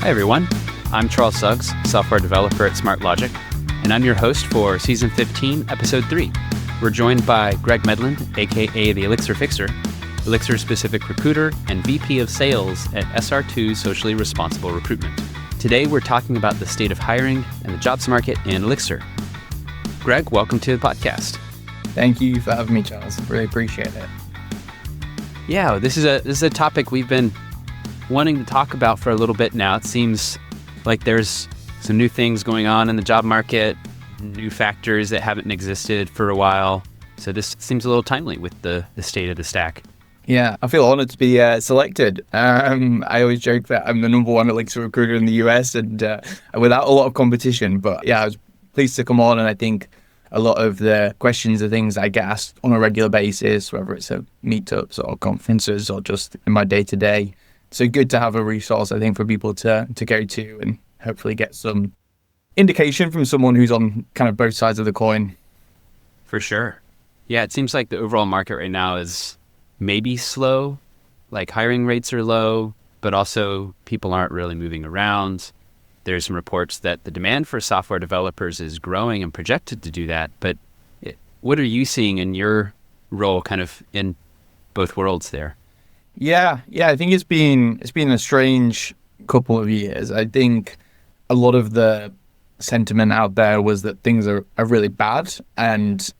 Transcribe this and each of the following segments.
Hi everyone, I'm Charles Suggs, software developer at SmartLogic, and I'm your host for Season 15, Episode 3. We're joined by Greg Medland, aka the Elixir Fixer, Elixir-specific recruiter, and VP of Sales at SR2 Socially Responsible Recruitment. Today we're talking about the state of hiring and the jobs market in Elixir. Greg, welcome to the podcast. Thank you for having me, Charles. Really appreciate it. Yeah, this is a topic we've been wanting to talk about for a little bit now. It seems like there's some new things going on in the job market, new factors that haven't existed for a while. So this seems a little timely with the state of the stack. Yeah, I feel honored to be selected. I always joke that I'm the number one Elixir recruiter in the US and without a lot of competition. But yeah, I was pleased to come on, and I think a lot of the questions are things I get asked on a regular basis, whether it's at meetups or conferences or just in my day-to-day. So good to have a resource, I think, for people to go to and hopefully get some indication from someone who's on kind of both sides of the coin. For sure. Yeah, it seems like the overall market right now is maybe slow, like hiring rates are low, but also people aren't really moving around. There's some reports that the demand for software developers is growing and projected to do that. But what are you seeing in your role kind of in both worlds there? Yeah, I think it's been a strange couple of years. I think a lot of the sentiment out there was that things are really bad, and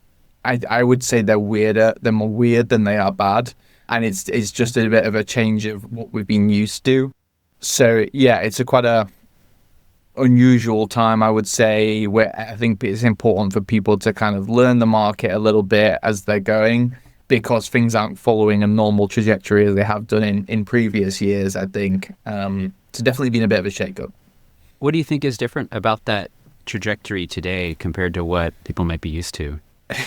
I would say they're more weird than they are bad, and it's just a bit of a change of what we've been used to. So yeah, it's quite a unusual time, I would say, where I think it's important for people to kind of learn the market a little bit as they're going, because things aren't following a normal trajectory as they have done in previous years, I think. It's definitely been a bit of a shake-up. What do you think is different about that trajectory today compared to what people might be used to?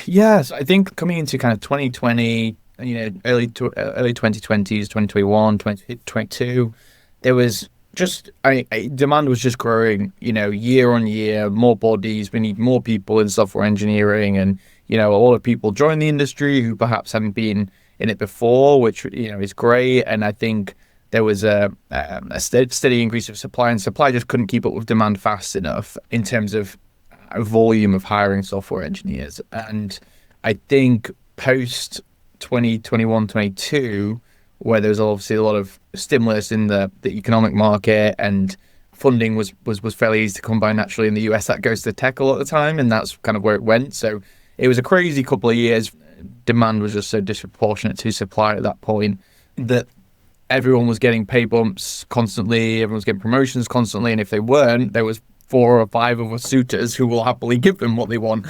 Yes, I think coming into kind of 2020, early 2020s, 2021, 2022, there was just, demand was just growing, year on year, more bodies. We need more people in software engineering, and a lot of people join the industry who perhaps haven't been in it before, which is great. And I think there was a steady increase of supply, and supply just couldn't keep up with demand fast enough in terms of volume of hiring software engineers. And I think post 2021, 22, where there was obviously a lot of stimulus in the economic market, and funding was fairly easy to come by naturally in the US. That goes to tech a lot of the time, and that's kind of where it went. So it was a crazy couple of years. Demand was just so disproportionate to supply at that point that everyone was getting pay bumps constantly, everyone was getting promotions constantly, and if they weren't, there was 4 or 5 of us suitors who will happily give them what they want.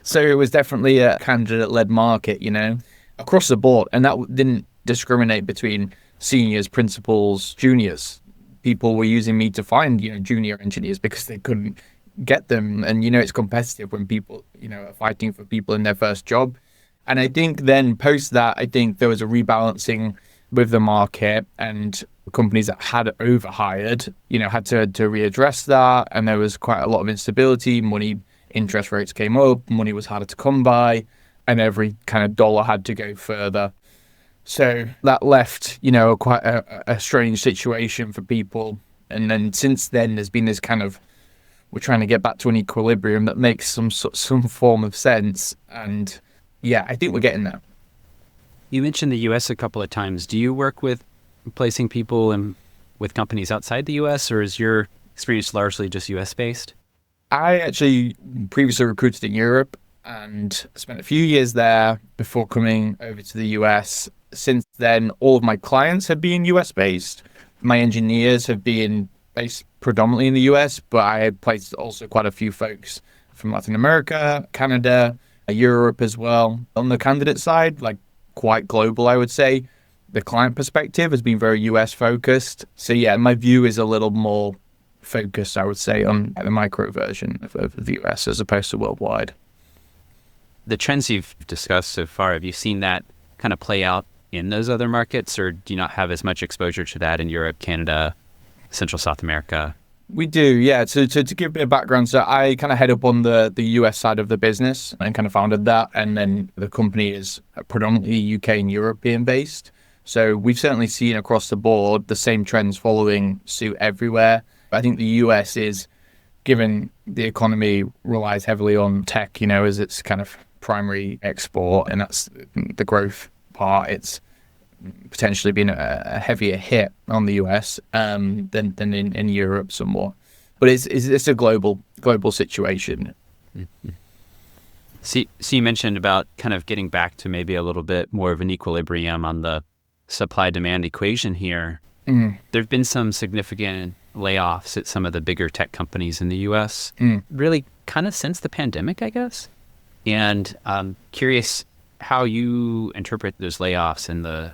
So it was definitely a candidate-led market, across the board, and that didn't discriminate between seniors, principals, juniors. People were using me to find, junior engineers because they couldn't get them. And, it's competitive when people, are fighting for people in their first job. And I think then post that, I think there was a rebalancing with the market, and companies that had overhired, had to readdress that. And there was quite a lot of instability. Interest rates came up, money was harder to come by, and every kind of dollar had to go further. So that left, quite a strange situation for people. And then since then, there's been this kind of, we're trying to get back to an equilibrium that makes some form of sense. And yeah, I think we're getting there. You mentioned the US a couple of times. Do you work with placing people with companies outside the US, or is your experience largely just US based? I actually previously recruited in Europe and spent a few years there before coming over to the US. Since then, all of my clients have been US based. My engineers have been based predominantly in the US, but I had placed also quite a few folks from Latin America, Canada, Europe as well. On the candidate side, quite global, I would say. The client perspective has been very US focused. So yeah, my view is a little more focused, I would say, on the micro version of the US as opposed to worldwide. The trends you've discussed so far, have you seen that kind of play out in those other markets, or do you not have as much exposure to that in Europe, Canada, Central South America? We do, yeah. So to give a bit of background, so I kind of head up on the US side of the business and kind of founded that. And then the company is predominantly UK and European based. So we've certainly seen across the board the same trends following suit everywhere. I think the US is, given the economy relies heavily on tech, as its kind of primary export, and that's the growth part, it's potentially been a heavier hit on the US than in Europe somewhat. But it's a global situation. Mm-hmm. So you mentioned about kind of getting back to maybe a little bit more of an equilibrium on the supply-demand equation here. There have been some significant layoffs at some of the bigger tech companies in the U.S., really kind of since the pandemic, I guess. And I'm curious how you interpret those layoffs in the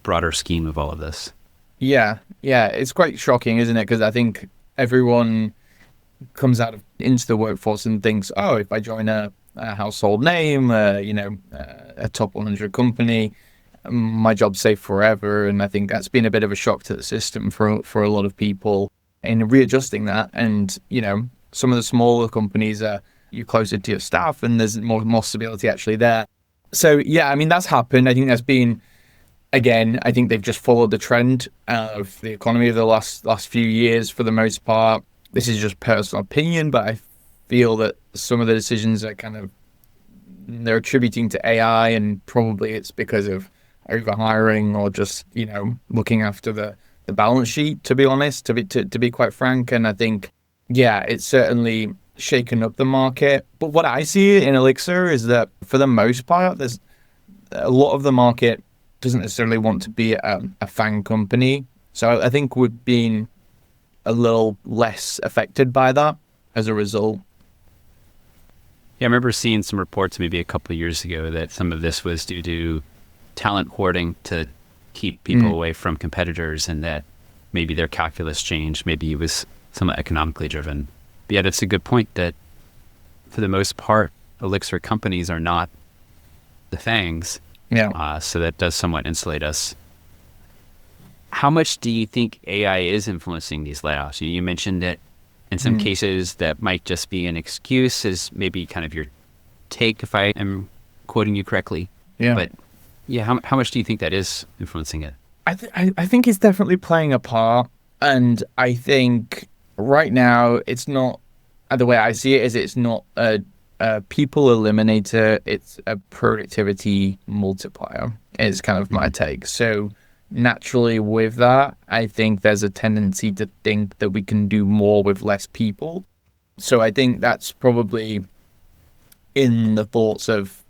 broader scheme of all of this. Yeah, it's quite shocking, isn't it? Because I think everyone comes into the workforce and thinks, oh, if I join a household name, a top 100 company, my job's safe forever. And I think that's been a bit of a shock to the system for a lot of people in readjusting that. And, some of the smaller companies you're closer to your staff and there's more stability actually there. So, yeah, I mean, that's happened. I think that's been, again, I think they've just followed the trend of the economy of the last few years for the most part. This is just personal opinion, but I feel that some of the decisions are they're attributing to AI, and probably it's because of overhiring or just, looking after the balance sheet, to be honest, to be quite frank. And I think, yeah, it's certainly shaken up the market. But what I see in Elixir is that for the most part, there's a lot of the market doesn't necessarily want to be a FANG company. So I think we've been a little less affected by that as a result. Yeah, I remember seeing some reports maybe a couple of years ago that some of this was due to talent hoarding to keep people away from competitors, and that maybe their calculus changed. Maybe it was somewhat economically driven. But yeah, that's a good point that for the most part, Elixir companies are not the FANGs. Yeah. So that does somewhat insulate us. How much do you think AI is influencing these layoffs? You mentioned that in some cases that might just be an excuse, is maybe kind of your take, if I am quoting you correctly. Yeah. But yeah, how much do you think that is influencing it? I think it's definitely playing a part. And I think right now it's not, the way I see it is it's not a people eliminator, it's a productivity multiplier is kind of my take. So naturally with that, I think there's a tendency to think that we can do more with less people. So I think that's probably in the thoughts of,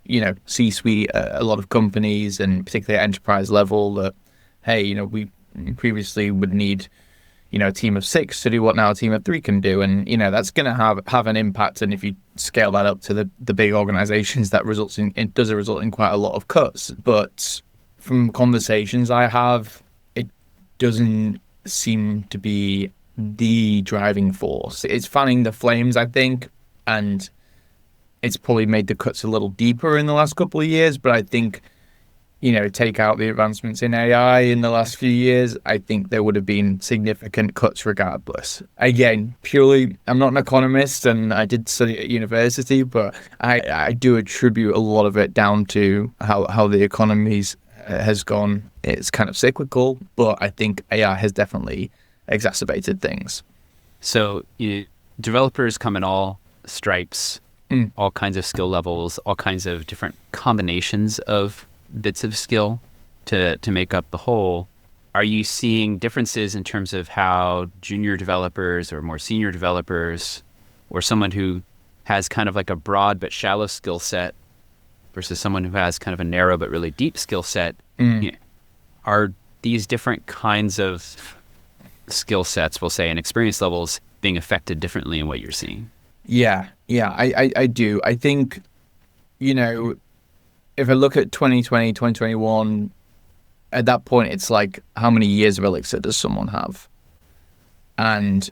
C-suite, a lot of companies, and particularly at enterprise level, that, hey, we previously would need, a team of 6 to do what now a team of 3 can do. And, that's going to have an impact. And if you scale that up to the big organizations, that does result in quite a lot of cuts. But from conversations I have, it doesn't seem to be the driving force. It's fanning the flames, I think, and it's probably made the cuts a little deeper in the last couple of years. But I think, take out the advancements in AI in the last few years, I think there would have been significant cuts regardless. Again, purely, I'm not an economist and I did study at university, but I do attribute a lot of it down to how the economy's has gone. It's kind of cyclical, but I think AI has definitely exacerbated things. So developers come in all stripes, all kinds of skill levels, all kinds of different combinations of bits of skill to make up the whole. Are you seeing differences in terms of how junior developers or more senior developers, or someone who has kind of like a broad but shallow skill set versus someone who has kind of a narrow but really deep skill set, are these different kinds of skill sets, we'll say, and experience levels being affected differently in what you're seeing? Yeah, I do. I think, if I look at 2020, 2021, at that point, it's like, how many years of Elixir does someone have? And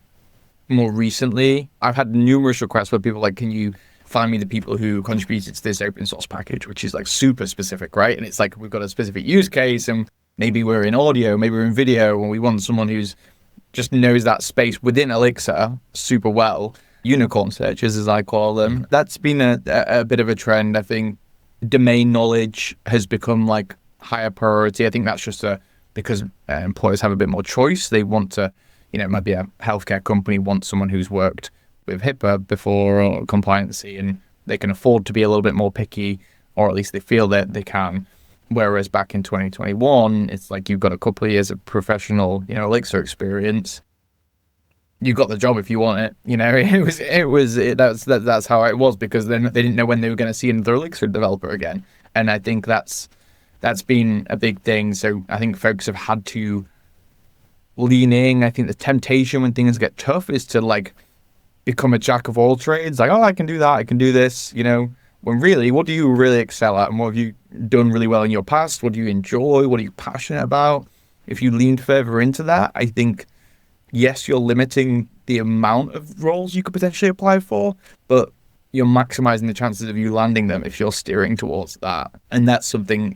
more recently, I've had numerous requests where people are like, can you find me the people who contributed to this open source package, which is like super specific, right? And it's like, we've got a specific use case, and maybe we're in audio, maybe we're in video, and we want someone who's just knows that space within Elixir super well. Unicorn searches, as I call them. That's been a bit of a trend. I think domain knowledge has become like higher priority. I think that's just a because employers have a bit more choice. They want to, it might be a healthcare company wants someone who's worked with HIPAA before or compliancy, and they can afford to be a little bit more picky, or at least they feel that they can. Whereas back in 2021, it's like you've got a couple of years of professional, Elixir experience. You got the job if you want it. That's how it was, because then they didn't know when they were going to see another Elixir developer again. And I think that's been a big thing. So I think folks have had to lean in. I think the temptation when things get tough is to like become a jack of all trades. Like, oh, I can do that, I can do this, when really, what do you really excel at? And what have you done really well in your past? What do you enjoy? What are you passionate about? If you lean further into that, I think, yes, you're limiting the amount of roles you could potentially apply for, but you're maximizing the chances of you landing them if you're steering towards that. And that's something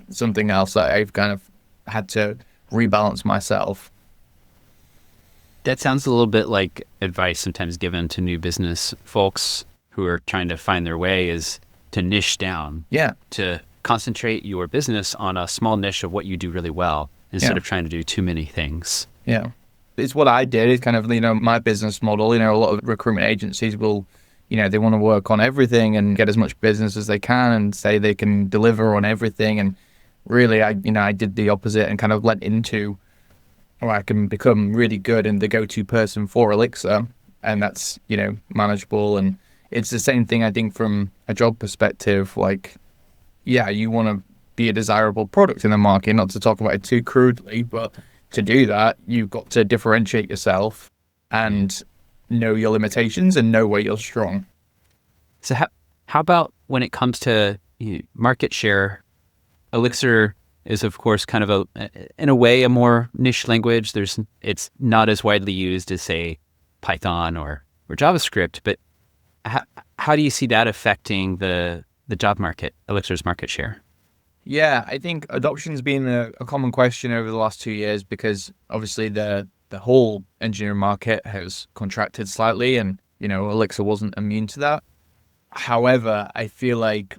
else that I've kind of had to rebalance myself. That sounds a little bit like advice sometimes given to new business folks who are trying to find their way, is to niche down. Yeah. To concentrate your business on a small niche of what you do really well instead of trying to do too many things. Yeah. It's what I did. It's kind of, my business model. A lot of recruitment agencies will, they want to work on everything and get as much business as they can and say they can deliver on everything. And really, I did the opposite and kind of led into, or I can become really good and the go-to person for Elixir. And that's, manageable. And it's the same thing, I think, from a job perspective. Like, yeah, you want to be a desirable product in the market, not to talk about it too crudely, but to do that, you've got to differentiate yourself and know your limitations and know where you're strong. So how about when it comes to market share? Elixir is, of course, kind of in a way, a more niche language. It's not as widely used as, say, Python or JavaScript, but how do you see that affecting the job market, Elixir's market share? Yeah, I think adoption's been a common question over the last 2 years, because obviously the whole engineering market has contracted slightly, and Elixir wasn't immune to that. However, I feel like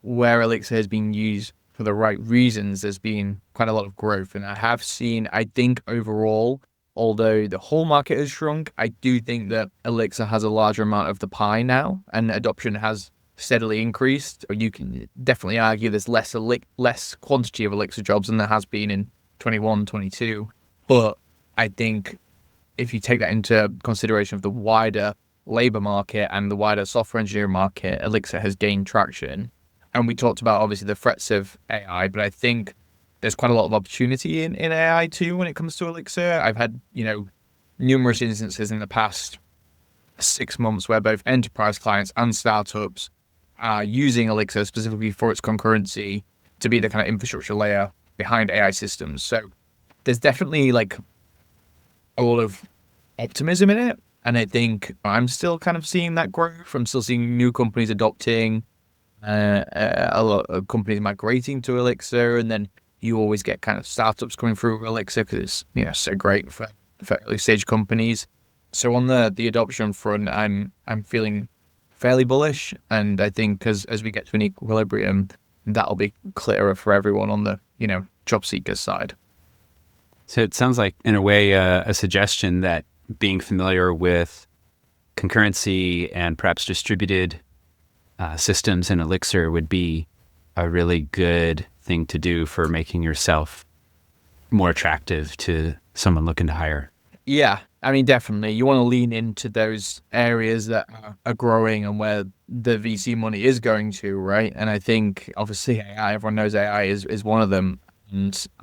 where Elixir has been used for the right reasons, there's been quite a lot of growth. And I have seen, I think overall, although the whole market has shrunk, I do think that Elixir has a larger amount of the pie now, and adoption has steadily increased. You can definitely argue there's less quantity of Elixir jobs than there has been in 21, 22. But I think if you take that into consideration of the wider labor market and the wider software engineering market, Elixir has gained traction. And we talked about, obviously, the threats of AI, but I think there's quite a lot of opportunity in AI too when it comes to Elixir. I've had, numerous instances in the past 6 months where both enterprise clients and startups are using Elixir specifically for its concurrency to be the kind of infrastructure layer behind AI systems. So there's definitely like a lot of optimism in it. And I think I'm still kind of seeing that growth. I'm still seeing new companies adopting, a lot of companies migrating to Elixir, and then you always get kind of startups coming through Elixir because it's, so great for early stage companies. So on the adoption front, I'm feeling fairly bullish, and I think as we get to an equilibrium, that'll be clearer for everyone on the job seekers side. So it sounds like, in a way, a suggestion that being familiar with concurrency and perhaps distributed systems in Elixir would be a really good thing to do for making yourself more attractive to someone looking to hire. Yeah, I mean, definitely. You want to lean into those areas that are growing and where the VC money is going to, right? And I think, obviously, AI, everyone knows AI is one of them,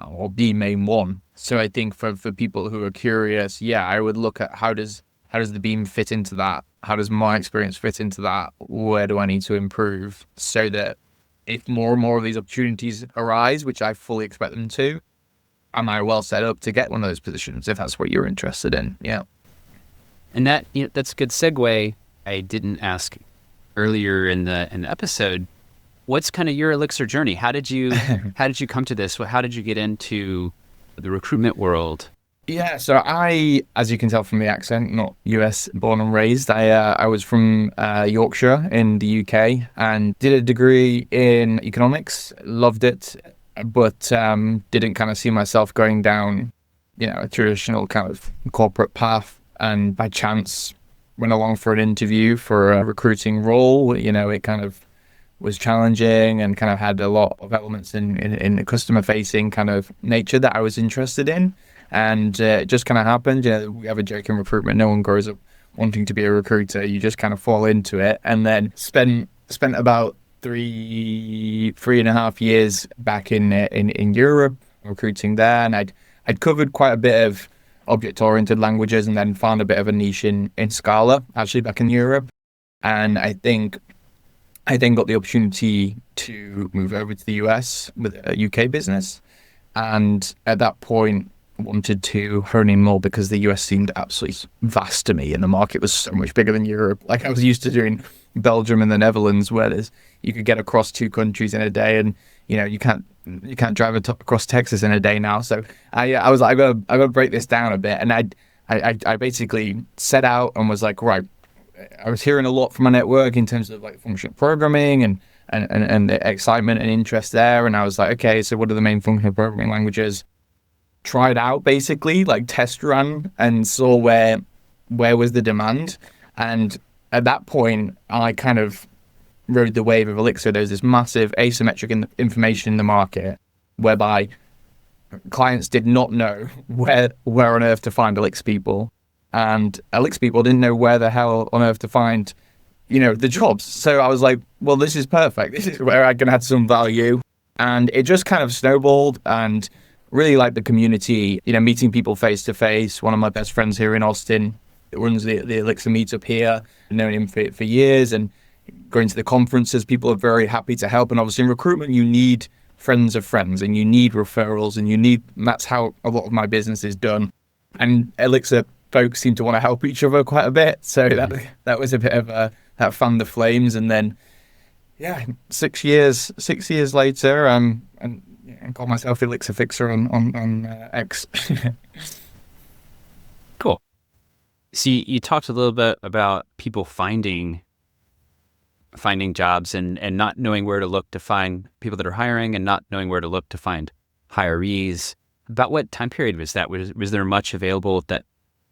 or the main one. So I think for people who are curious, yeah, I would look at how does the Beam fit into that? How does my experience fit into that? Where do I need to improve so that if more and more of these opportunities arise, which I fully expect them to, am I well set up to get one of those positions if that's what you're interested in? Yeah. And that's a good segue. I didn't ask earlier in the episode, what's kind of your Elixir journey? How did you come to this? How did you get into the recruitment world? Yeah, so I, as you can tell from the accent, not US born and raised. I was from Yorkshire in the UK and did a degree in economics. Loved it. but didn't kind of see myself going down, a traditional kind of corporate path. And by chance, went along for an interview for a recruiting role. It kind of was challenging and kind of had a lot of elements in the customer facing kind of nature that I was interested in. And it just kind of happened. We have a joke in recruitment: no one grows up wanting to be a recruiter. You just kind of fall into it, and then spent about 3.5 years back in Europe recruiting there. And I'd covered quite a bit of object-oriented languages, and then found a bit of a niche in Scala actually back in Europe. And I think I then got the opportunity to move over to the US with a UK business, and at that point wanted to hone in more because the US seemed absolutely vast to me, and the market was so much bigger than Europe. Like, I was used to doing Belgium and the Netherlands, where you could get across 2 countries in a day, and you can't drive across Texas in a day now. So I was like, I gotta break this down a bit, and I basically set out and was like, right, I was hearing a lot from my network in terms of like functional programming and the excitement and interest there, and I was like, okay, so what are the main functional programming languages? Tried out, basically like test run, and saw where was the demand. And at that point I kind of rode the wave of Elixir. There's this massive asymmetric information in the market whereby clients did not know where on earth to find Elixir people, and Elixir people didn't know where the hell on earth to find the jobs. So I was like, well, this is perfect. This is where I can add some value. And it just kind of snowballed, and really like the community, meeting people face to face. One of my best friends here in Austin runs the Elixir meetup here. I've known him for years, and going to the conferences, people are very happy to help. And obviously in recruitment, you need friends of friends, and you need referrals, and that's how a lot of my business is done. And Elixir folks seem to want to help each other quite a bit. So that was a bit of that fanned the flames. And then, 6 years later, and I call myself Elixir Fixer on X. Cool. So you talked a little bit about people finding jobs and not knowing where to look to find people that are hiring, and not knowing where to look to find hirees. About what time period was that? Was there much available at that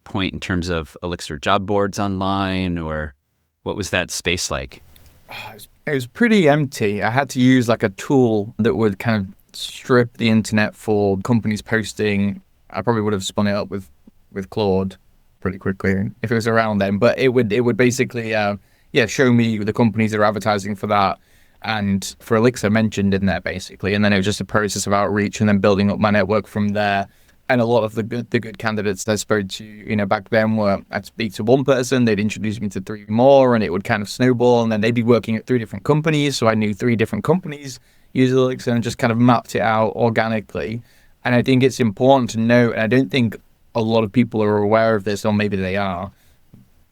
point in terms of Elixir job boards online, or what was that space like? It was pretty empty. I had to use like a tool that would kind of strip the internet for companies posting. I probably would have spun it up with Claude pretty quickly if it was around then, but it would basically show me the companies that are advertising for that, and for Elixir mentioned in there basically. And then it was just a process of outreach and then building up my network from there. And a lot of the good candidates I spoke to, back then I'd speak to one person, they'd introduce me to 3 more, and it would kind of snowball, and then they'd be working at 3 different companies. So I knew 3 different companies use Elixir, and just kind of mapped it out organically. And I think it's important to note, and I don't think a lot of people are aware of this, or maybe they are,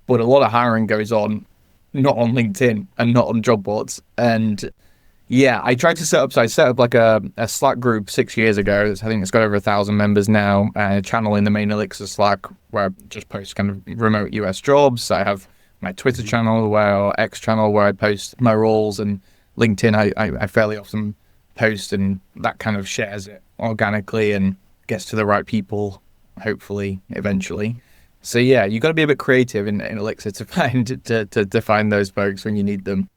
but a lot of hiring goes on not on LinkedIn and not on job boards. And I tried to set up like a Slack group 6 years ago. I think it's got over 1,000 members now, a channel in the main Elixir Slack where I just post kind of remote US jobs. I have my Twitter channel or X channel where I post my roles, and LinkedIn I fairly often post, and that kind of shares it organically and gets to the right people, hopefully, eventually. So you got to be a bit creative in Elixir to find those folks when you need them.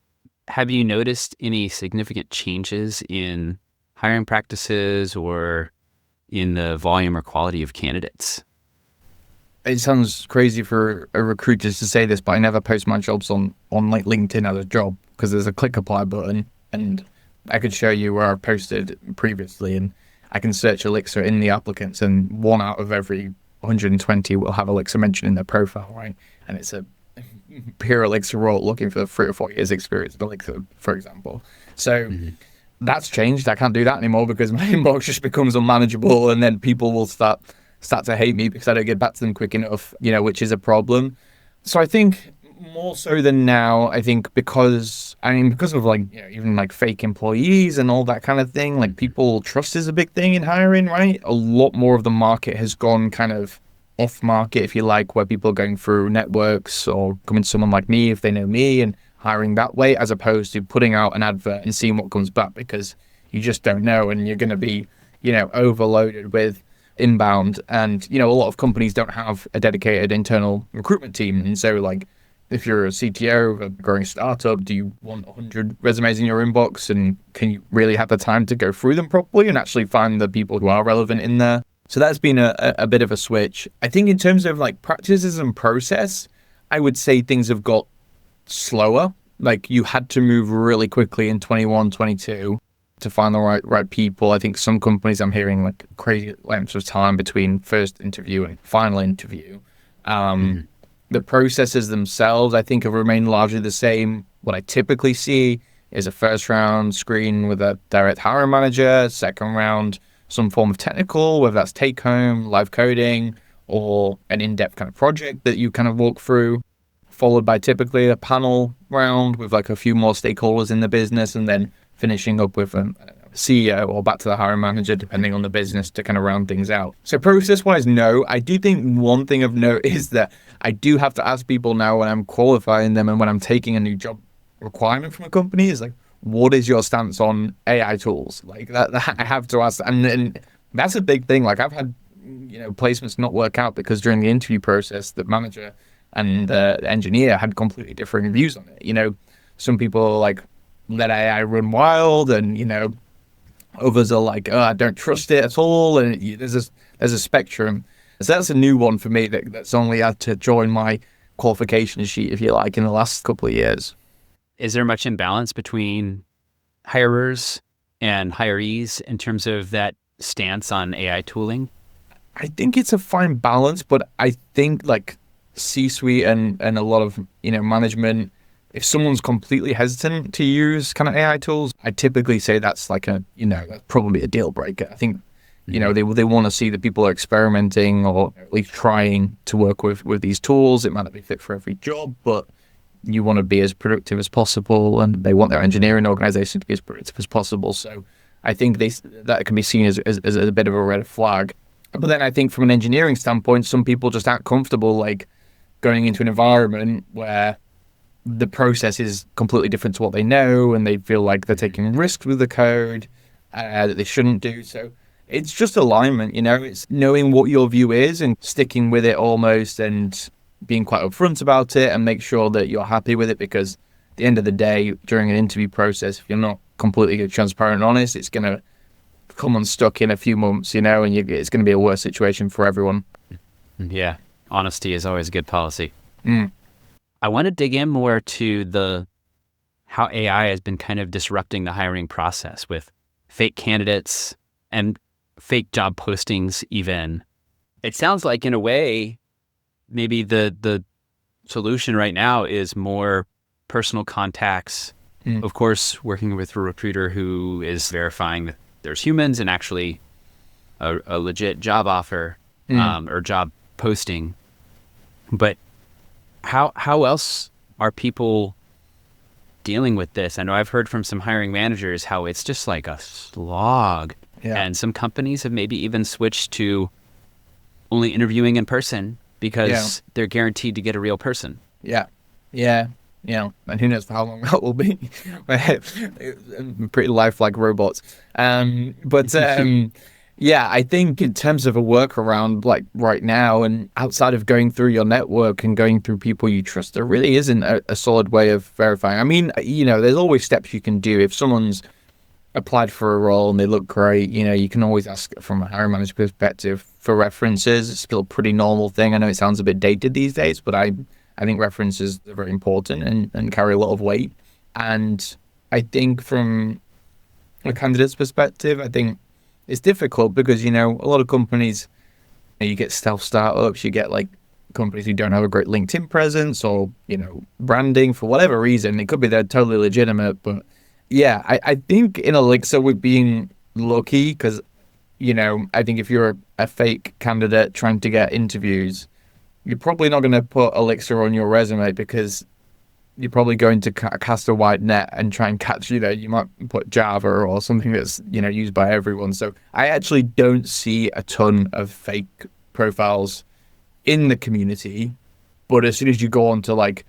Have you noticed any significant changes in hiring practices or in the volume or quality of candidates? It sounds crazy for a recruiter to say this, but I never post my jobs on like LinkedIn as a job, because there's a click apply button, and I could show you where I've posted previously, and I can search Elixir in the applicants, and 1 out of every 120 will have Elixir mentioned in their profile, right? And it's a pure Elixir role looking for 3 or 4 years experience in Elixir, for example. So that's changed. I can't do that anymore because my inbox just becomes unmanageable, and then people will start to hate me because I don't get back to them quick enough, which is a problem. So I think more so than now, I think because of like, even like fake employees and all that kind of thing, like people trust is a big thing in hiring, right? A lot more of the market has gone kind of off market, if you like, where people are going through networks or coming to someone like me if they know me and hiring that way, as opposed to putting out an advert and seeing what comes back. Because you just don't know, and you're going to be, overloaded with inbound. And, a lot of companies don't have a dedicated internal recruitment team. And so, like, if you're a CTO of a growing startup, do you want 100 resumes in your inbox? And can you really have the time to go through them properly and actually find the people who are relevant in there? So that's been a bit of a switch. I think in terms of like practices and process, I would say things have got slower. Like you had to move really quickly in 21, 22 to find the right people. I think some companies I'm hearing like crazy lengths of time between first interview and final interview. The processes themselves, I think, have remained largely the same. What I typically see is a first round screen with a direct hiring manager, second round, some form of technical, whether that's take home, live coding, or an in-depth kind of project that you kind of walk through, followed by typically a panel round with like a few more stakeholders in the business, and then finishing up with a CEO or back to the hiring manager, depending on the business, to kind of round things out. So process-wise, no. I do think one thing of note is that I do have to ask people now when I'm qualifying them and when I'm taking a new job requirement from a company is like, what is your stance on AI tools? Like that I have to ask, and that's a big thing. Like I've had, placements not work out because during the interview process, the manager and the engineer had completely different views on it. Some people like let AI run wild, and others are like, oh, I don't trust it at all. And there's a spectrum. So that's a new one for me that's only had to join my qualification sheet, if you like, in the last couple of years. Is there much imbalance between hirers and hirees in terms of that stance on AI tooling? I think it's a fine balance, but I think like C-suite and a lot of, management, if someone's completely hesitant to use kind of AI tools, I typically say that's like that's probably a deal breaker. I think, they want to see that people are experimenting or at least trying to work with these tools. It might not be fit for every job, but you want to be as productive as possible, and they want their engineering organization to be as productive as possible. So I think that can be seen as a bit of a red flag. But then I think from an engineering standpoint, some people just aren't comfortable like going into an environment where the process is completely different to what they know, and they feel like they're taking risks with the code that they shouldn't do. So it's just alignment, it's knowing what your view is and sticking with it almost, and being quite upfront about it and make sure that you're happy with it, because at the end of the day, during an interview process, if you're not completely transparent and honest, it's going to come unstuck in a few months, and it's going to be a worse situation for everyone. Yeah, honesty is always a good policy. I want to dig in more to how AI has been kind of disrupting the hiring process with fake candidates and fake job postings even. It sounds like in a way, maybe the solution right now is more personal contacts. Of course, working with a recruiter who is verifying that there's humans and actually a legit job offer or job posting. But how else are people dealing with this? I know I've heard from some hiring managers how it's just like a slog. Yeah. And some companies have maybe even switched to only interviewing in person because they're guaranteed to get a real person. Yeah. And who knows for how long that will be. Pretty lifelike robots. I think in terms of a workaround, like right now and outside of going through your network and going through people you trust, there really isn't a solid way of verifying. I mean, there's always steps you can do. If someone's applied for a role and they look great, you can always ask from a hiring manager perspective for references. It's still a pretty normal thing. I know it sounds a bit dated these days, but I think references are very important and carry a lot of weight. And I think from a candidate's perspective, I think it's difficult because, a lot of companies, you get stealth startups, you get like companies who don't have a great LinkedIn presence or, branding for whatever reason. It could be they're totally legitimate, but yeah, I think in Elixir we're being lucky because, I think if you're a fake candidate trying to get interviews, you're probably not going to put Elixir on your resume because you're probably going to cast a wide net and try and catch, you might put Java or something that's, used by everyone. So I actually don't see a ton of fake profiles in the community. But as soon as you go on to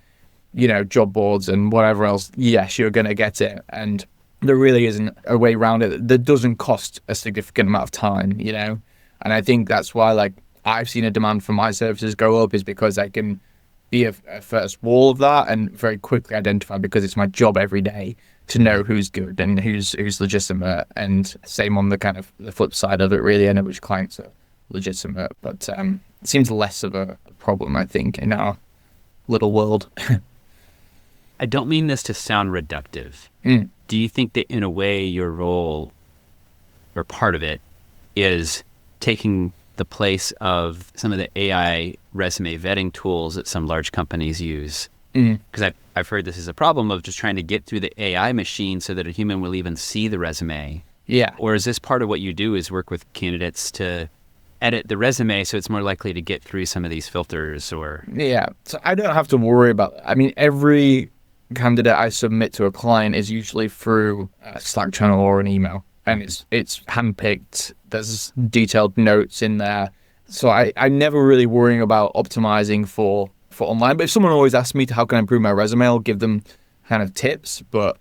job boards and whatever else, yes, you're going to get it. And there really isn't a way around it that doesn't cost a significant amount of time, And I think that's why, like, I've seen a demand for my services go up, is because I can be a first wall of that and very quickly identify, because it's my job every day to know who's good and who's legitimate. And same on the kind of the flip side of it, really. I know which clients are legitimate, but it seems less of a problem, I think, in our little world. I don't mean this to sound reductive. Do you think that in a way your role, or part of it, is taking the place of some of the AI resume vetting tools that some large companies use? Because I've heard this is a problem of just trying to get through the AI machine so that a human will even see the resume. Yeah. Or is this part of what you do, is work with candidates to edit the resume so it's more likely to get through some of these filters? Or Yeah. So I don't have to worry about that. I mean, every candidate I submit to a client is usually through a Slack channel or an email, and it's handpicked. There's detailed notes in there, so I'm never really worrying about optimizing for online. But if someone always asks me how can I improve my resume, I'll give them kind of tips. But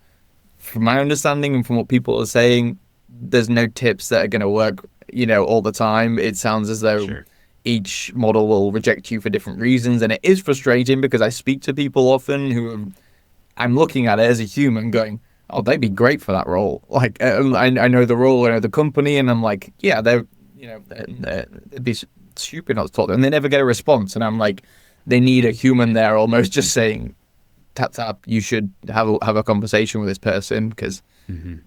from my understanding and from what people are saying, there's no tips that are going to work, all the time. It sounds as though each model will reject you for different reasons, and it is frustrating because I speak to people often who I'm looking at it as a human going, oh, they'd be great for that role. Like, I know the role, I know the company, and I'm like, yeah, they'd be stupid not to talk to them. And they never get a response. And I'm like, they need a human there almost just saying, tap, tap, you should have a conversation with this person because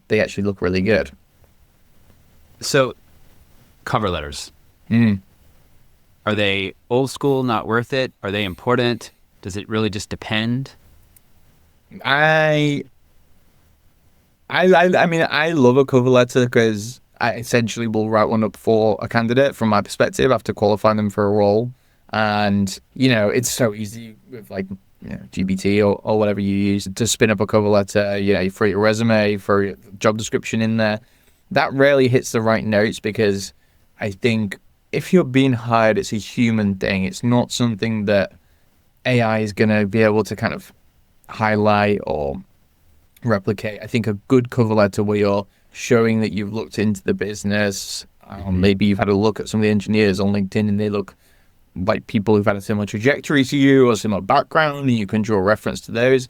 they actually look really good. So, cover letters. Are they old school, not worth it? Are they important? Does it really just depend? I mean, I love a cover letter because I essentially will write one up for a candidate from my perspective after qualifying them for a role. And, it's so easy with GPT or whatever you use to spin up a cover letter. You throw your resume, throw your job description in there. That rarely hits the right notes because I think if you're being hired, it's a human thing. It's not something that AI is going to be able to kind of highlight or replicate. I think a good cover letter where you're showing that you've looked into the business, maybe you've had a look at some of the engineers on LinkedIn and they look like people who've had a similar trajectory to you or similar background, and you can draw a reference to those.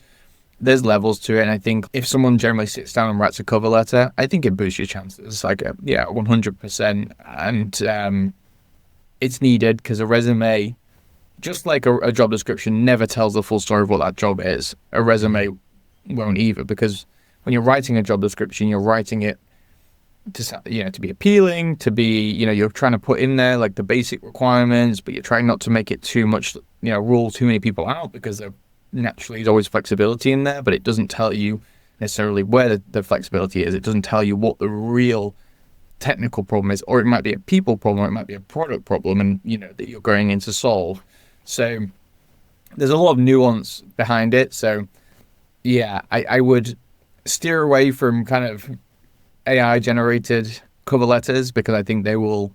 There's levels to it, and I think if someone generally sits down and writes a cover letter, I think it boosts your chances, 100%. And it's needed because a resume, just like a job description, never tells the full story of what that job is. A resume won't either, because when you're writing a job description, you're writing it to be appealing, to be, you're trying to put in there like the basic requirements, but you're trying not to make it too much, rule too many people out, because there naturally is always flexibility in there, but it doesn't tell you necessarily where the flexibility is. It doesn't tell you what the real technical problem is, or it might be a people problem, or it might be a product problem, and that you're going in to solve. So there's a lot of nuance behind it. So yeah, I would steer away from kind of AI generated cover letters, because I think they will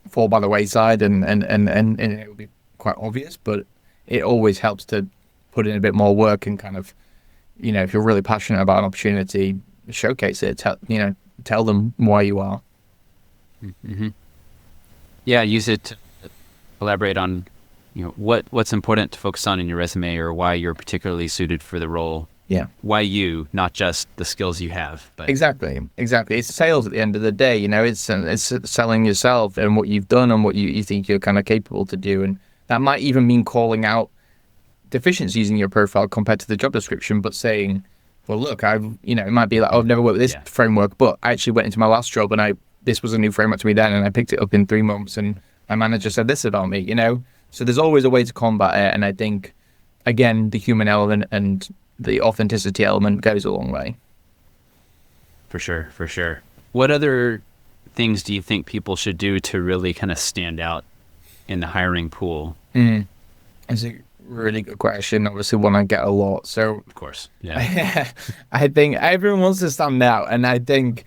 fall by the wayside and it will be quite obvious. But it always helps to put in a bit more work and kind of, if you're really passionate about an opportunity, showcase it. Tell them why you are. Yeah, use it to elaborate on what's important to focus on in your resume, or why you're particularly suited for the role. Yeah. Why you, not just the skills you have. But Exactly. It's sales at the end of the day. It's selling yourself and what you've done and what you think you're kind of capable to do. And that might even mean calling out deficiencies in your profile compared to the job description, but saying, well, look, it might be like, I've never worked with this framework, but I actually went into my last job and this was a new framework to me then, and I picked it up in 3 months, and my manager said this about me, So there's always a way to combat it. And I think, again, the human element and the authenticity element goes a long way. For sure. What other things do you think people should do to really kind of stand out in the hiring pool? That's a really good question. Obviously, one I get a lot. So, of course, yeah. I think everyone wants to stand out, and I think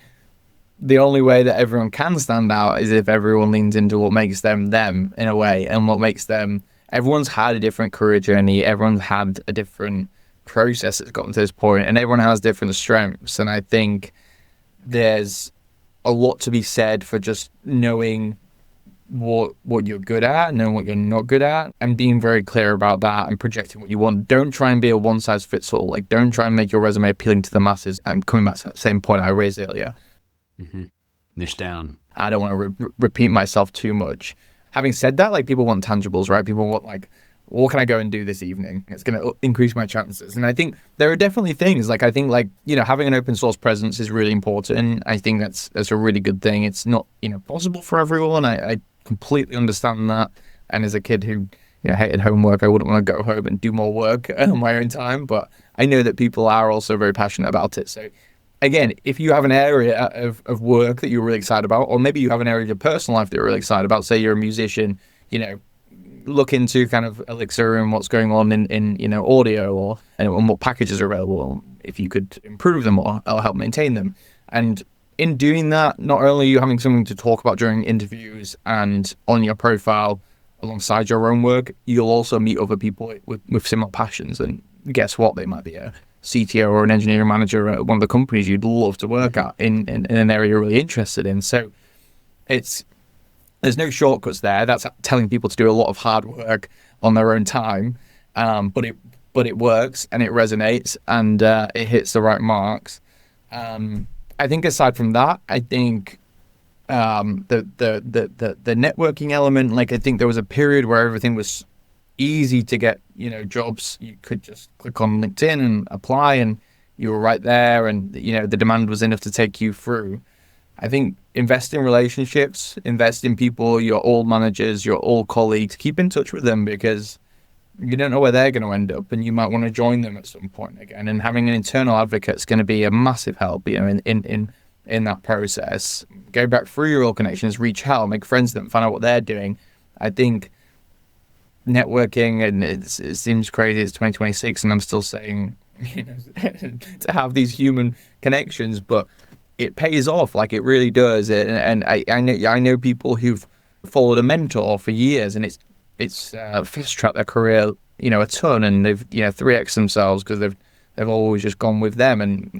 the only way that everyone can stand out is if everyone leans into what makes them them in a way, and what makes them. Everyone's had a different career journey. Everyone's had a different process has gotten to this point, and everyone has different strengths. And I think there's a lot to be said for just knowing what you're good at, knowing what you're not good at, and being very clear about that and projecting what you want. Don't try and be a one size fits all. Like, don't try and make your resume appealing to the masses. And coming back to that same point I raised earlier, niche down. I don't want to repeat myself too much. Having said that, like, people want tangibles, right? People want, like, what can I go and do this evening? It's going to increase my chances. And I think there are definitely things, like, I think, like, you know, having an open source presence is really important. I think that's a really good thing. It's not, you know, possible for everyone. I completely understand that. And as a kid who, you know, hated homework, I wouldn't want to go home and do more work on my own time. But I know that people are also very passionate about it. So again, if you have an area of work that you're really excited about, or maybe you have an area of your personal life that you're really excited about, say you're a musician, you know, look into kind of Elixir and what's going on in you know, audio, and what packages are available, if you could improve them or help maintain them. And in doing that, not only are you having something to talk about during interviews and on your profile alongside your own work, you'll also meet other people with similar passions. And guess what? They might be a CTO or an engineering manager at one of the companies you'd love to work at in an area you're really interested in. So there's no shortcuts there. That's telling people to do a lot of hard work on their own time, but it works and it resonates and it hits the right marks. I think aside from that, I think the networking element, like, I think there was a period where everything was easy to get, you know, jobs. You could just click on LinkedIn and apply, and you were right there, and, you know, the demand was enough to take you through. I think invest in relationships, invest in people, your old managers, your old colleagues, keep in touch with them, because you don't know where they're going to end up, and you might want to join them at some point again. And having an internal advocate is going to be a massive help, you know, in that process. Go back through your old connections, reach out, make friends with them, find out what they're doing. I think networking, and it seems crazy, it's 2026 and I'm still saying, you know, to have these human connections, but it pays off, like, it really does. And I know people who've followed a mentor for years, and it's fast-tracked their career, you know, a ton, and they've, you know, 3x themselves because they've always just gone with them and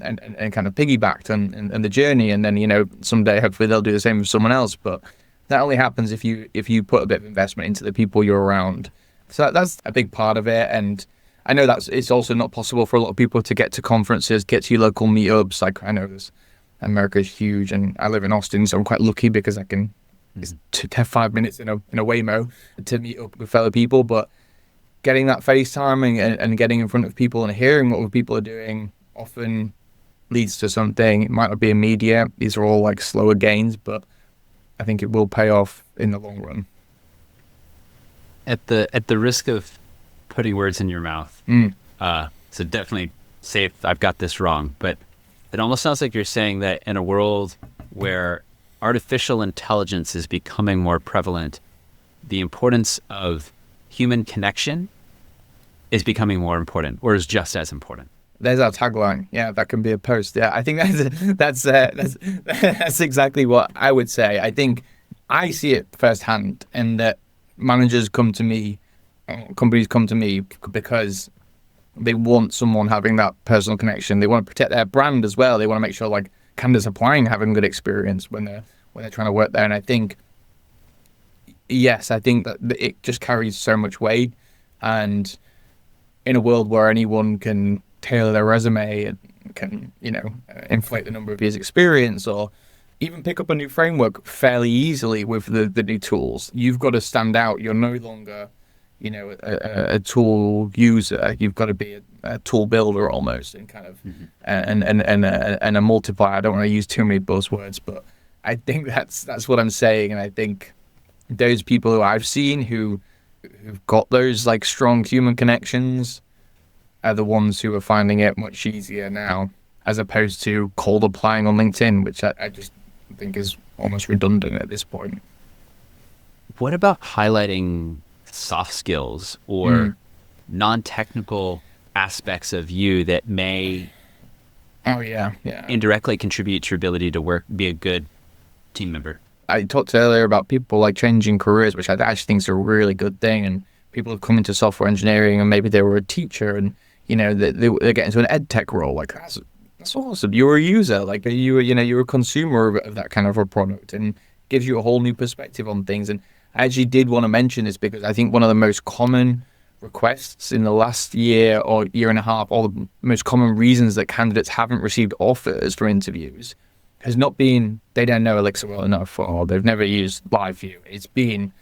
kind of piggybacked on the journey. And then, you know, someday hopefully they'll do the same with someone else. But that only happens if you put a bit of investment into the people you're around. So that's a big part of it. And I know it's also not possible for a lot of people to get to conferences, get to your local meetups. Like, I know America's huge, and I live in Austin, so I'm quite lucky because I can. It's 5 minutes in a Waymo to meet up with fellow people. But getting that FaceTime and getting in front of people and hearing what people are doing often leads to something. It might not be immediate. These are all, like, slower gains, but I think it will pay off in the long run. At the risk of putting words in your mouth, so definitely say if I've got this wrong, but it almost sounds like you're saying that in a world where artificial intelligence is becoming more prevalent, the importance of human connection is becoming more important, or is just as important. There's our tagline. Yeah, that can be a post. Yeah, I think that's exactly what I would say. I think I see it firsthand, in that managers come to me, companies come to me because they want someone having that personal connection. They want to protect their brand as well. They want to make sure, like, candidates applying having a good experience when they're trying to work there. And I think, yes, I think that it just carries so much weight. And in a world where anyone can tailor their resume and can, you know, inflate the number of years experience, or even pick up a new framework fairly easily with the new tools, you've got to stand out. You're no longer, you know, a tool user. You've got to be a tool builder almost, and kind of and a multiplier. I don't want to use too many buzzwords, but I think that's what I'm saying. And I think those people who I've seen who've got those, like, strong human connections are the ones who are finding it much easier now, as opposed to cold applying on LinkedIn, which I just think is almost redundant at this point. What about highlighting soft skills or non-technical aspects of you that may indirectly contribute to your ability to be a good team member? I talked earlier about people, like, changing careers, which I actually think is a really good thing. And people have come into software engineering and maybe they were a teacher, and, they're getting into an ed tech role. Like that's awesome. You're a user, like you're a consumer of that kind of a product, and gives you a whole new perspective on things. And I actually did want to mention this because I think one of the most common requests in the last year or year and a half, or the most common reasons that candidates haven't received offers for interviews, has not been they don't know Elixir well enough or they've never used Live View. It's been,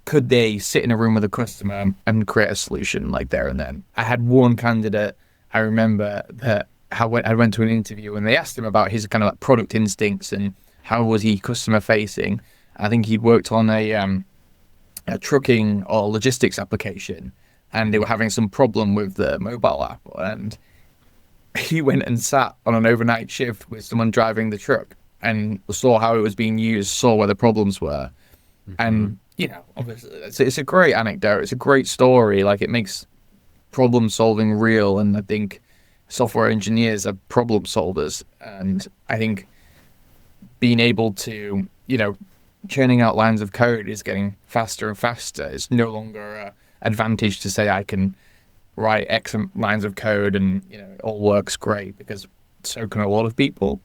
could they sit in a room with a customer and create a solution like there and then? I had one candidate, I remember, that I went to an interview and they asked him about his kind of like product instincts and how was he customer facing. I think he'd worked on a trucking or logistics application, and they were having some problem with the mobile app, and he went and sat on an overnight shift with someone driving the truck and saw how it was being used, saw where the problems were. And obviously it's a great anecdote, it's a great story, like it makes problem solving real. And I think software engineers are problem solvers, and I think being able to churning out lines of code is getting faster and faster. It's no longer an advantage to say I can write X lines of code and it all works great, because so can a lot of people.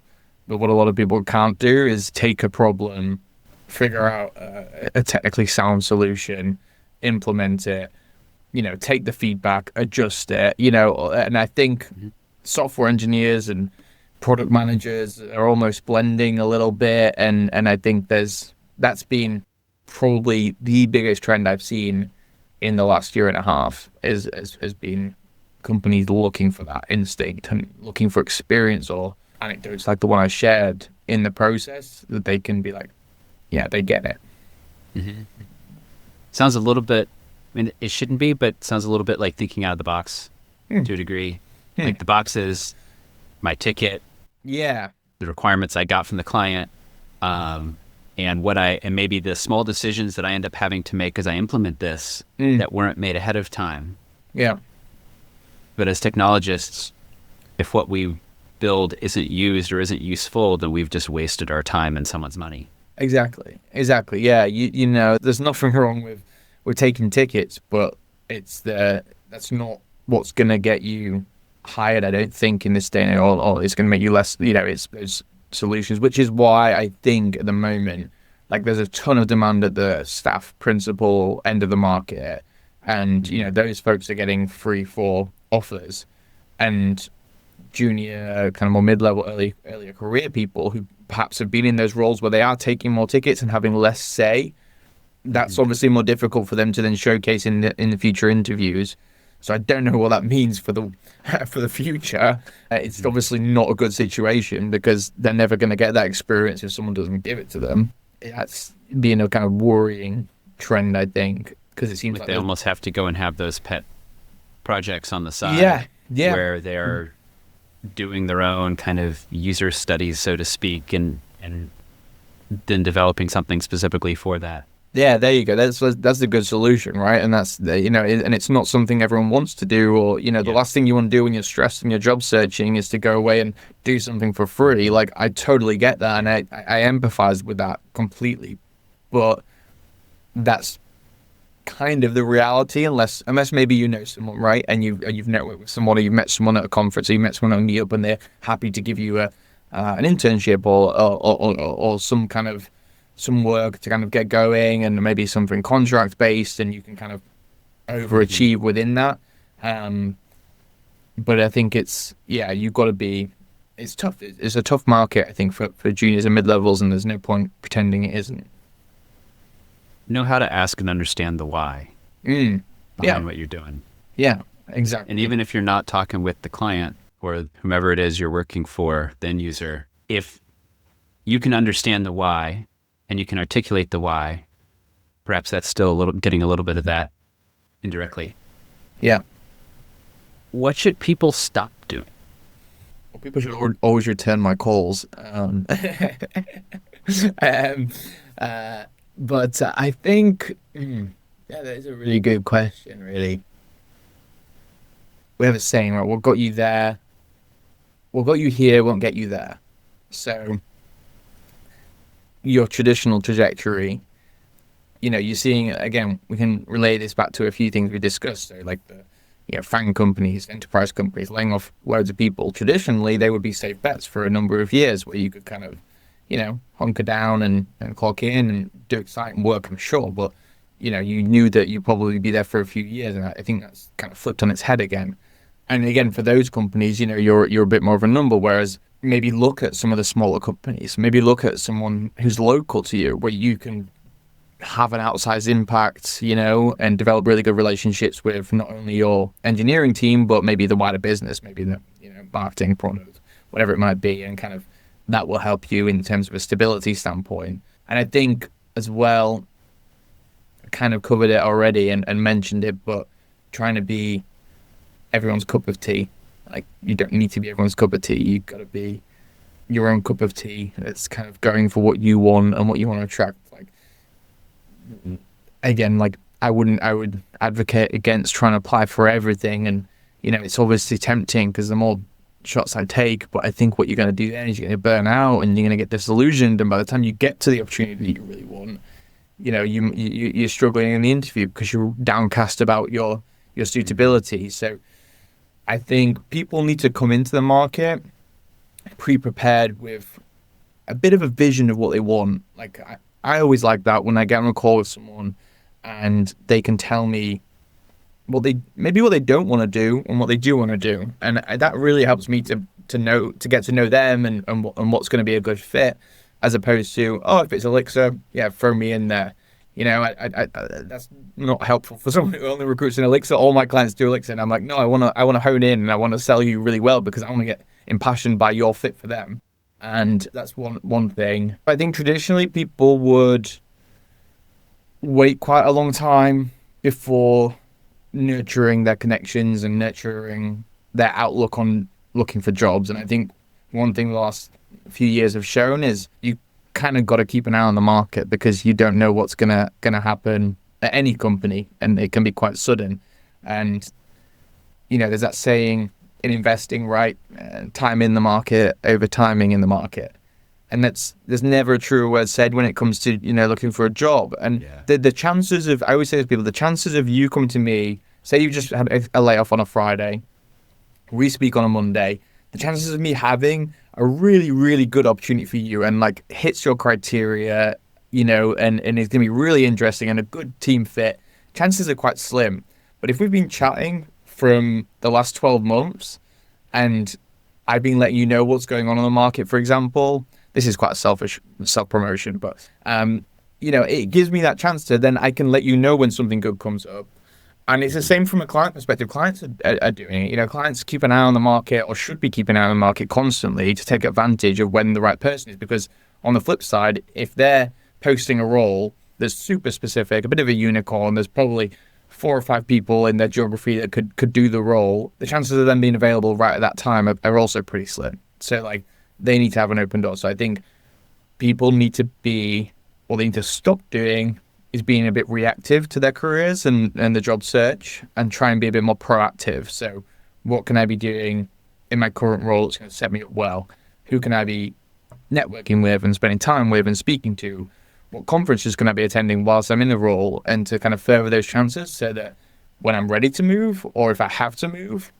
But what a lot of people can't do is take a problem, figure out a technically sound solution, implement it, take the feedback, adjust it, and I think software engineers and product managers are almost blending a little bit, and I think that's been probably the biggest trend I've seen in the last year and a half has been companies looking for that instinct and looking for experience or anecdotes like the one I shared in the process that they can be like, yeah, they get it. Mm-hmm. Sounds a little bit, I mean, it shouldn't be, but sounds a little bit like thinking out of the box to a degree. Like the box is my ticket, the requirements I got from the client, and maybe the small decisions that I end up having to make as I implement this that weren't made ahead of time. Yeah. But as technologists, if what we build isn't used or isn't useful, then we've just wasted our time and someone's money. Exactly. Yeah. There's nothing wrong with taking tickets, but that's not what's going to get you hired, I don't think, in this day and age, or it's going to make you less, it's those solutions, which is why I think at the moment, like there's a ton of demand at the staff principal end of the market, and those folks are getting 3-4 offers, and junior, kind of more mid-level, earlier career people who perhaps have been in those roles where they are taking more tickets and having less say, that's obviously more difficult for them to then showcase in the future interviews. So I don't know what that means for the future. It's obviously not a good situation, because they're never going to get that experience if someone doesn't give it to them. That's being a kind of worrying trend, I think, because it seems like they almost have to go and have those pet projects on the side, where they're doing their own kind of user studies, so to speak, and then developing something specifically for that. Yeah, there you go. That's a good solution, right? And that's and it's not something everyone wants to do, or the last thing you want to do when you're stressed and you're job searching is to go away and do something for free. Like, I totally get that, and I empathize with that completely. But that's kind of the reality, unless maybe someone, right? And you've networked with someone, or you've met someone at a conference, or you met someone on Meetup, and they're happy to give you an internship or some kind of some work to kind of get going, and maybe something contract based, and you can kind of overachieve within that. But I think you've got to be, it's tough. It's a tough market, I think, for juniors and mid-levels, and there's no point pretending it isn't. Know how to ask and understand the why behind what you're doing. Yeah, exactly. And even if you're not talking with the client or whomever it is you're working for, the end user, if you can understand the why and you can articulate the why, perhaps that's still getting a little bit of that indirectly. Yeah. What should people stop doing? Well, people should always return my calls. But I think, that is a really good question, really. We have a saying, right? What got you there, what got you here won't get you there. So your traditional trajectory, you're seeing, again, we can relay this back to a few things we discussed. So like the FAANG companies, enterprise companies, laying off loads of people. Traditionally, they would be safe bets for a number of years where you could kind of, hunker down and clock in and do exciting work, I'm sure. But, you knew that you'd probably be there for a few years. And I think that's kind of flipped on its head again. And again, for those companies, you're a bit more of a number, whereas maybe look at some of the smaller companies, maybe look at someone who's local to you where you can have an outsized impact, and develop really good relationships with not only your engineering team, but maybe the wider business, maybe the, marketing, product, whatever it might be. And kind of that will help you in terms of a stability standpoint. And I think as well, I kind of covered it already and mentioned it, but trying to be everyone's cup of tea. Like, you don't need to be everyone's cup of tea. You've got to be your own cup of tea. It's kind of going for what you want and what you want to attract. Like, again, like I would advocate against trying to apply for everything. And, it's obviously tempting because the more shots I take, but I think what you're going to do then is you're going to burn out and you're going to get disillusioned. And by the time you get to the opportunity that you really want, you're struggling in the interview because you're downcast about your suitability. So I think people need to come into the market pre-prepared with a bit of a vision of what they want. Like, I always like that when I get on a call with someone and they can tell me what they don't want to do and what they do want to do. And that really helps me to get to know them and what's going to be a good fit, as opposed to, if it's Elixir, throw me in there. I that's not helpful for someone who only recruits in Elixir. All my clients do Elixir, and I'm like, no, I want to hone in and I want to sell you really well because I want to get impassioned by your fit for them. And that's one thing. I think traditionally people would wait quite a long time before nurturing their connections and nurturing their outlook on looking for jobs. And I think one thing the last few years have shown is you kind of got to keep an eye on the market because you don't know what's gonna happen at any company, and it can be quite sudden. And there's that saying in investing, right? Time in the market over timing in the market, and there's never a truer word said when it comes to looking for a job. And the chances of, I always say to people, the chances of you coming to me, say you just had a layoff on a Friday, we speak on a Monday, the chances of me having a really, really good opportunity for you and like hits your criteria, and it's going to be really interesting and a good team fit, chances are quite slim. But if we've been chatting from the last 12 months and I've been letting you know what's going on the market, for example, this is quite a selfish self-promotion, but, it gives me that chance to then I can let you know when something good comes up. And it's the same from a client perspective. Clients are doing it. Clients keep an eye on the market, or should be keeping an eye on the market constantly to take advantage of when the right person is. Because on the flip side, if they're posting a role that's super specific, a bit of a unicorn, there's probably 4 or 5 people in their geography that could do the role. The chances of them being available right at that time are also pretty slim. So like they need to have an open door. So I think people need to be, or they need to stop doing, is being a bit reactive to their careers and the job search, and try and be a bit more proactive. So what can I be doing in my current role that's going to set me up well? Who can I be networking with and spending time with and speaking to? What conferences can I be attending whilst I'm in the role? And to kind of further those chances so that when I'm ready to move, or if I have to move,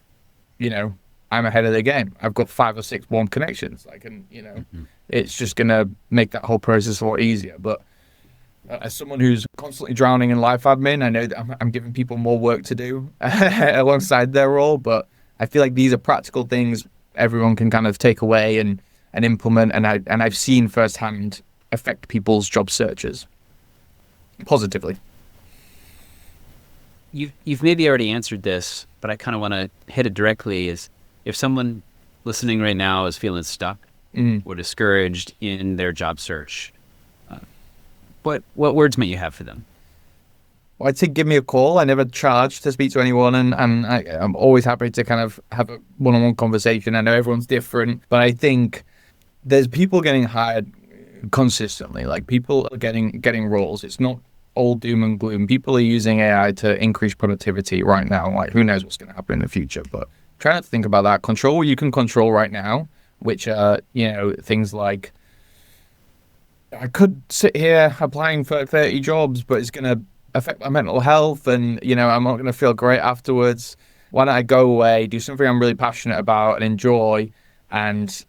I'm ahead of the game. I've got 5 or 6 warm connections. It's just going to make that whole process a lot easier. But as someone who's constantly drowning in life admin, I know that I'm giving people more work to do alongside their role, but I feel like these are practical things everyone can kind of take away and implement, and I've seen firsthand affect people's job searches positively. You've maybe already answered this, but I kind of want to hit it directly. Is if someone listening right now is feeling stuck or discouraged in their job search, what words might you have for them? Well, I'd say give me a call. I never charge to speak to anyone, and I'm always happy to kind of have a one-on-one conversation. I know everyone's different, but I think there's people getting hired consistently. Like, people are getting roles. It's not all doom and gloom. People are using AI to increase productivity right now. Like, who knows what's going to happen in the future? But try not to think about that. Control what you can control right now, which are things like, I could sit here applying for 30 jobs, but it's going to affect my mental health, and I'm not going to feel great afterwards. why don't I go away, do something I'm really passionate about and enjoy, and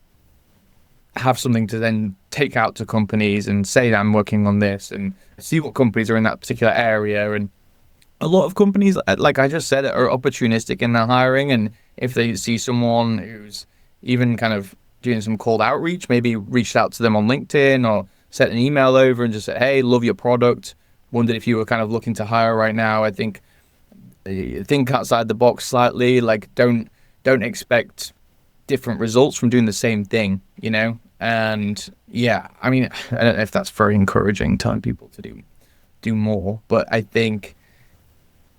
have something to then take out to companies and say that I'm working on this, and see what companies are in that particular area. And a lot of companies, like I just said, are opportunistic in their hiring. And if they see someone who's even kind of doing some cold outreach, maybe reached out to them on LinkedIn or sent an email over and just said, hey, love your product, wondered if you were kind of looking to hire right now. I think outside the box slightly, like don't expect different results from doing the same thing, you know? And yeah, I mean, I don't know if that's very encouraging, telling people to do more, but I think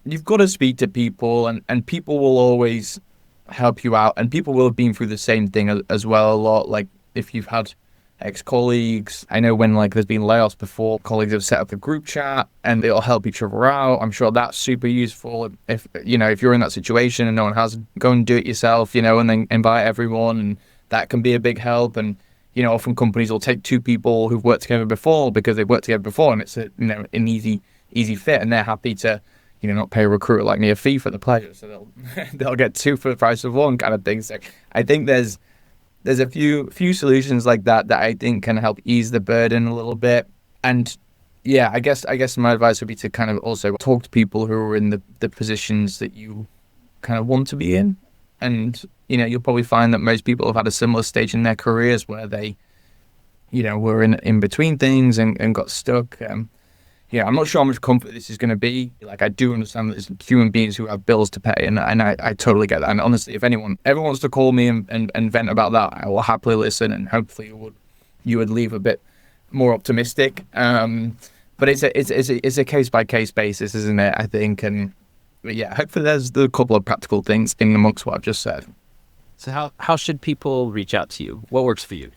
you've got to speak to people, and people will always help you out, and people will have been through the same thing as well a lot. Like if you've had ex-colleagues, I know when like there's been layoffs before, colleagues have set up a group chat and they'll help each other out. I'm sure that's super useful. If you're in that situation and no one has, go and do it yourself, and then invite everyone, and that can be a big help. And often companies will take two people who've worked together before because they've worked together before, and it's an easy fit, and they're happy to not pay a recruiter like me a fee for the pleasure, so they'll get two for the price of one kind of thing. So I think there's a few solutions like that I think can help ease the burden a little bit. And yeah, I guess my advice would be to kind of also talk to people who are in the positions that you kind of want to be in. And you'll probably find that most people have had a similar stage in their careers where they were in between things and got stuck. I'm not sure how much comfort this is going to be. Like, I do understand that there's human beings who have bills to pay, and I totally get that. And honestly, if ever wants to call me and vent about that, I will happily listen, and hopefully you would leave a bit more optimistic. But it's a case by case basis, isn't it? I think, but yeah, hopefully there's a couple of practical things in amongst what I've just said. So how should people reach out to you? What works for you?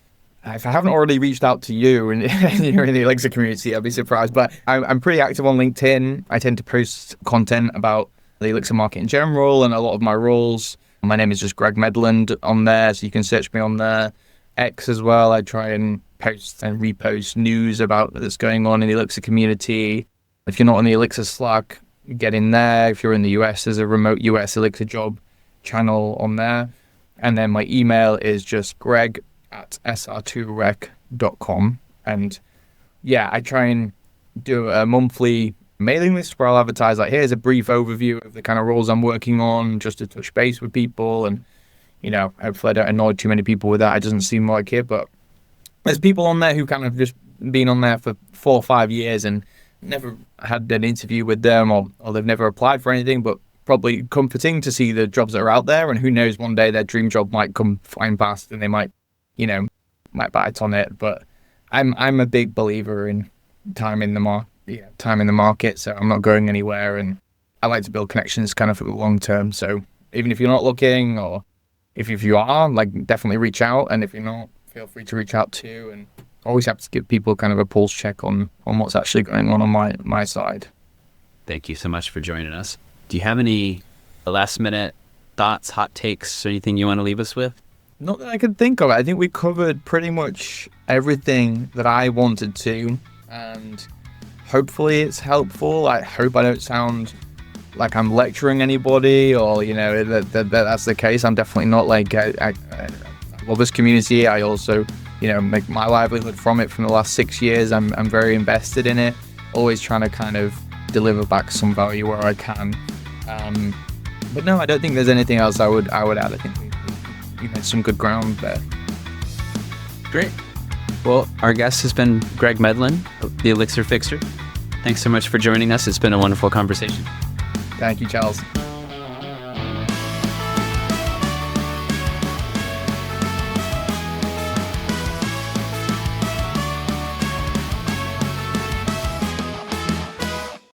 If I haven't already reached out to you and you're in the Elixir community, I'll be surprised. But I'm pretty active on LinkedIn. I tend to post content about the Elixir market in general and a lot of my roles. My name is just Greg Medland on there, so you can search me on there. X as well. I try and post and repost news about that's going on in the Elixir community. If you're not on the Elixir Slack, get in there. If you're in the US, there's a remote US Elixir job channel on there. And then my email is just greg@sr2rec.com. And yeah, I try and do a monthly mailing list where I'll advertise, like, here's a brief overview of the kind of roles I'm working on, just to touch base with people. And, hopefully I don't annoy too many people with that. It doesn't seem like it, but there's people on there who kind of just been on there for 4 or 5 years and never had an interview with them, or they've never applied for anything, but probably comforting to see the jobs that are out there. And who knows, one day their dream job might come flying past and they might bite on it. But I'm a big believer in time in the market, so I'm not going anywhere, and I like to build connections kind of for the long term. So even if you're not looking, or if you are, like, definitely reach out, and if you're not, feel free to reach out too. And always have to give people kind of a pulse check on what's actually going on my side. Thank you so much for joining us. Do you have any last minute thoughts, hot takes, or anything you want to leave us with? Not that I can think of. I think we covered pretty much everything that I wanted to, and hopefully it's helpful. I hope I don't sound like I'm lecturing anybody, or that's the case. I'm definitely not. Like, I love this community. I also make my livelihood from it. From the last 6 years, I'm very invested in it, always trying to kind of deliver back some value where I can. But no, I don't think there's anything else I would add. I think we made some good ground there. Great. Well, our guest has been Greg Medland, the Elixir Fixer. Thanks so much for joining us. It's been a wonderful conversation. Thank you, Charles.